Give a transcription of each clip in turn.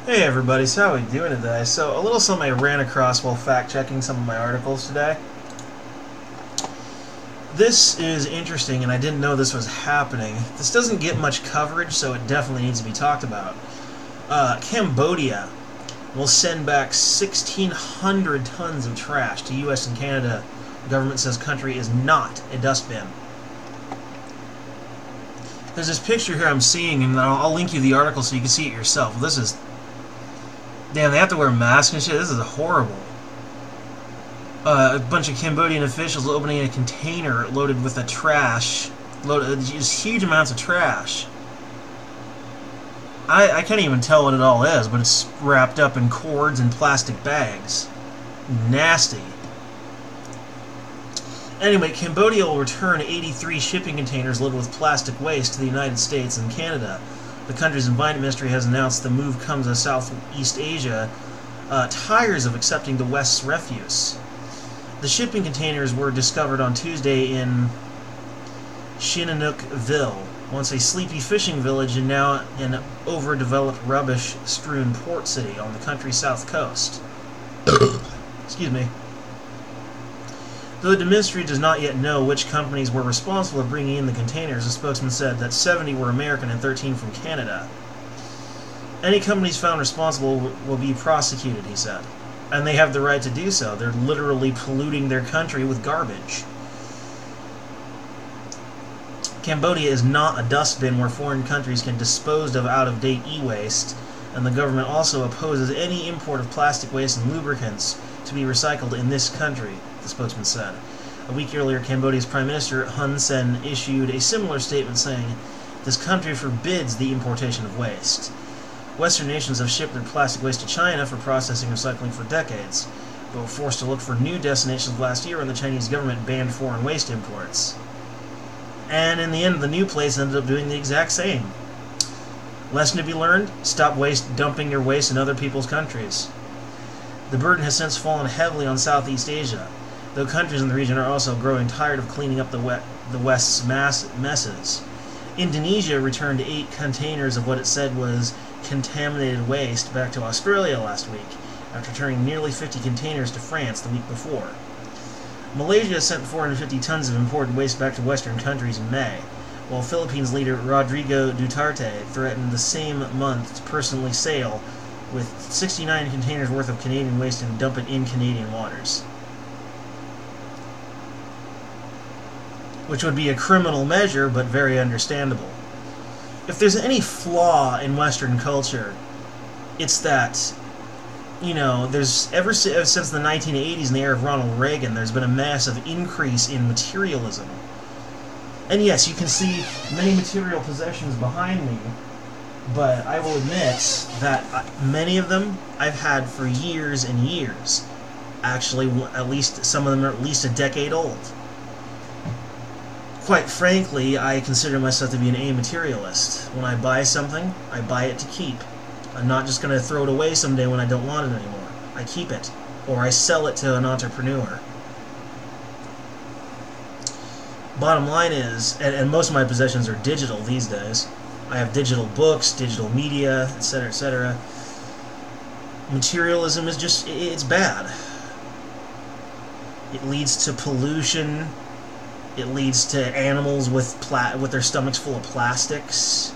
Hey everybody, so how are we doing today? So, a little something I ran across while fact-checking some of my articles today. This is interesting, and I didn't know this was happening. This doesn't get much coverage, so it definitely needs to be talked about. Cambodia will send back 1,600 tons of trash to U.S. and Canada. The government says country is not a dustbin. There's this picture here I'm seeing, and I'll link you the article so you can see it yourself. This is... Damn, they have to wear masks and shit. This is horrible. A bunch of Cambodian officials opening a container loaded with just huge amounts of trash. I can't even tell what it all is, but it's wrapped up in cords and plastic bags. Nasty. Anyway, Cambodia will return 83 shipping containers loaded with plastic waste to the United States and Canada. The country's environment ministry has announced the move comes as Southeast Asia tires of accepting the West's refuse. The shipping containers were discovered on Tuesday in Sihanoukville, once a sleepy fishing village and now an overdeveloped, rubbish-strewn port city on the country's south coast. Excuse me. Though the ministry does not yet know which companies were responsible for bringing in the containers, a spokesman said that 70 were American and 13 from Canada. Any companies found responsible will be prosecuted, he said. And they have the right to do so. They're literally polluting their country with garbage. Cambodia is not a dustbin where foreign countries can dispose of out-of-date e-waste, and the government also opposes any import of plastic waste and lubricants to be recycled in this country, the spokesman said. A week earlier, Cambodia's Prime Minister Hun Sen issued a similar statement saying, "This country forbids the importation of waste." Western nations have shipped their plastic waste to China for processing and recycling for decades, but were forced to look for new destinations last year when the Chinese government banned foreign waste imports. And in the end, the new place ended up doing the exact same. Lesson to be learned? Stop dumping your waste in other people's countries. The burden has since fallen heavily on Southeast Asia, though countries in the region are also growing tired of cleaning up the West's messes. Indonesia returned 8 containers of what it said was contaminated waste back to Australia last week, after returning nearly 50 containers to France the week before. Malaysia sent 450 tons of imported waste back to Western countries in May, while Philippines leader Rodrigo Duterte threatened the same month to personally sail with 69 containers worth of Canadian waste and dump it in Canadian waters. Which would be a criminal measure, but very understandable. If there's any flaw in Western culture, it's that, there's ever since the 1980s and the era of Ronald Reagan, there's been a massive increase in materialism. And yes, you can see many material possessions behind me, but I will admit that many of them I've had for years and years. Actually, at least some of them are at least a decade old. Quite frankly, I consider myself to be an amaterialist. When I buy something, I buy it to keep. I'm not just going to throw it away someday when I don't want it anymore. I keep it, or I sell it to an entrepreneur. Bottom line is, and most of my possessions are digital these days. I have digital books, digital media, etc., etc. Materialism is just, it's bad. It leads to pollution. It leads to animals with their stomachs full of plastics.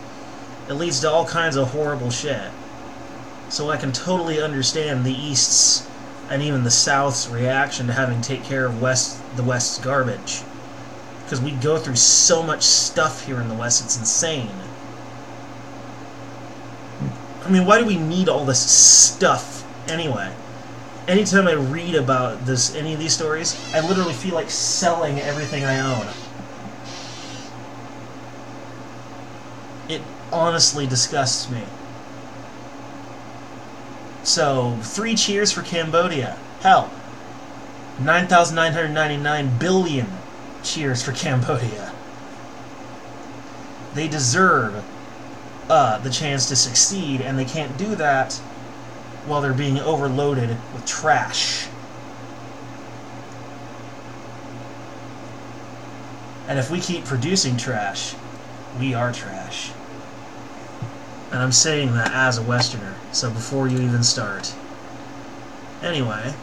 It leads to all kinds of horrible shit. So I can totally understand the East's and even the South's reaction to having to take care of the West's garbage. Because we go through so much stuff here in the West, it's insane. I mean, why do we need all this stuff anyway? Anytime I read about any of these stories, I literally feel like selling everything I own. It honestly disgusts me. So, 3 cheers for Cambodia. Hell, 9,999 billion cheers for Cambodia. They deserve the chance to succeed, and they can't do that while they're being overloaded with trash. And if we keep producing trash, we are trash. And I'm saying that as a Westerner, so before you even start. Anyway,